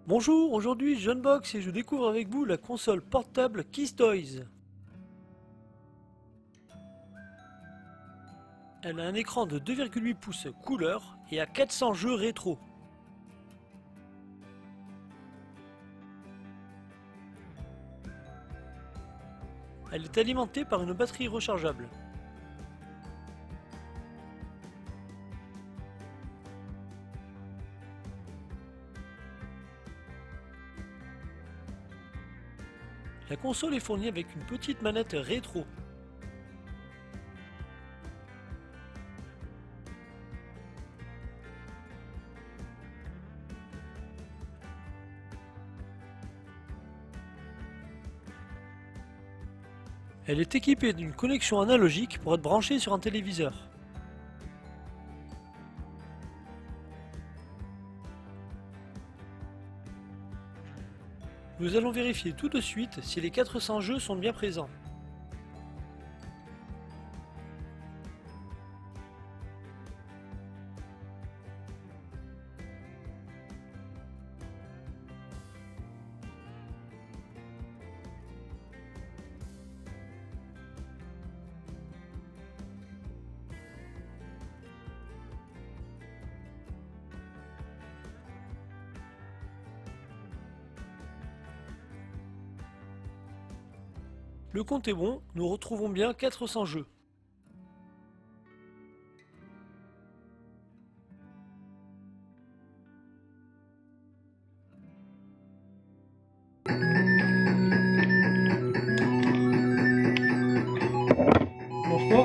Bonjour, aujourd'hui je unbox et je découvre avec vous la console portable Keys Toys. Elle a un écran de 2,8 pouces couleur et a 400 jeux rétro. Elle est alimentée par une batterie rechargeable. La console est fournie avec une petite manette rétro. Elle est équipée d'une connexion analogique pour être branchée sur un téléviseur. Nous allons vérifier tout de suite si les 400 jeux sont bien présents. Le compte est bon, nous retrouvons bien 400 jeux. Mange pas.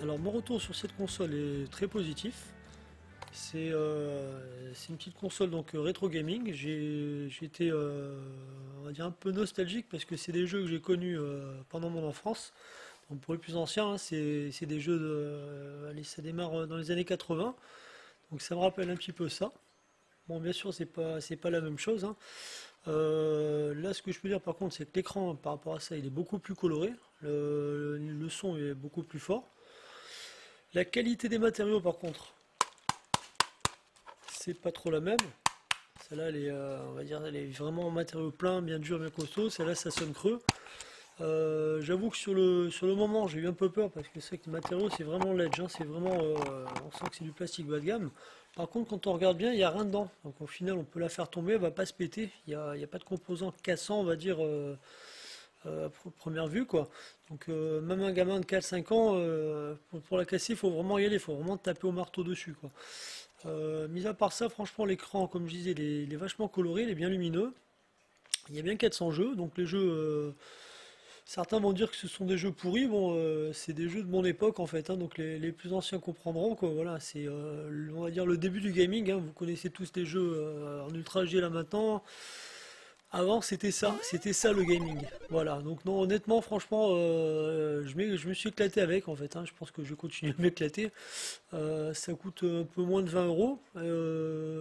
Alors mon retour sur cette console est très positif. C'est une petite console donc rétro gaming. J'ai été on va dire un peu nostalgique parce que c'est des jeux que j'ai connus pendant mon enfance. Donc pour les plus anciens, hein, c'est des jeux allez, ça démarre dans les années 80. Donc ça me rappelle un petit peu ça. Bon, bien sûr, c'est pas la même chose, hein. Là, ce que je peux dire par contre, c'est que l'écran par rapport à ça, il est beaucoup plus coloré. Le son est beaucoup plus fort. La qualité des matériaux, par contre, c'est pas trop la même. Celle-là, elle est, on va dire, elle est vraiment en matériaux pleins, bien dur, bien costaud. Celle-là, ça sonne creux. J'avoue que sur le moment, j'ai eu un peu peur parce que c'est que les matériaux, c'est vraiment ledge, hein, c'est vraiment, on sent que c'est du plastique bas de gamme. Par contre, quand on regarde bien, il n'y a rien dedans. Donc au final, on peut la faire tomber, elle va pas se péter. Il y a pas de composants cassants, on va dire, à première vue, quoi. Donc même un gamin de 4-5 ans, pour la casser, il faut vraiment y aller, il faut vraiment taper au marteau dessus, quoi. Mis à part ça, franchement, l'écran, comme je disais, il est vachement coloré, il est bien lumineux. Il y a bien 400 jeux, donc les jeux, certains vont dire que ce sont des jeux pourris. Bon, c'est des jeux de mon époque en fait, hein, donc les plus anciens comprendront quoi. Voilà, c'est on va dire le début du gaming, hein. Vous connaissez tous les jeux en Ultra HD là maintenant. Avant c'était ça le gaming. Voilà, donc non, honnêtement, franchement, je me suis éclaté avec en fait, hein. Je pense que je vais continuer à m'éclater. Ça coûte un peu moins de 20 euros.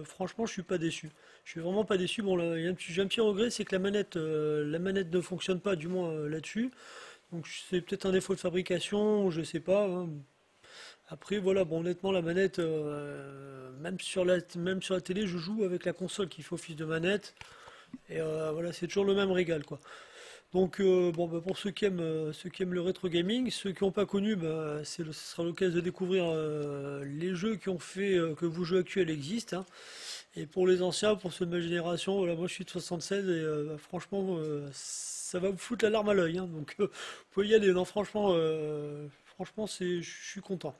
Franchement, je suis pas déçu. Je suis vraiment pas déçu. Bon, là, j'ai un petit regret, c'est que la manette ne fonctionne pas, du moins là-dessus. Donc c'est peut-être un défaut de fabrication, ou je sais pas, hein. Après, voilà, bon, honnêtement, la manette, même sur la télé, je joue avec la console qui fait office de manette. Et voilà, c'est toujours le même régal, quoi. Donc, bon, bah, pour ceux qui aiment le rétro gaming, ceux qui n'ont pas connu, bah, ce sera l'occasion de découvrir les jeux qui ont fait que vos jeux actuels existent, hein. Et pour les anciens, pour ceux de ma génération, voilà, moi je suis de 76 et franchement, ça va vous foutre la larme à l'œil, hein, donc vous pouvez y aller. Non, franchement, franchement, je suis content.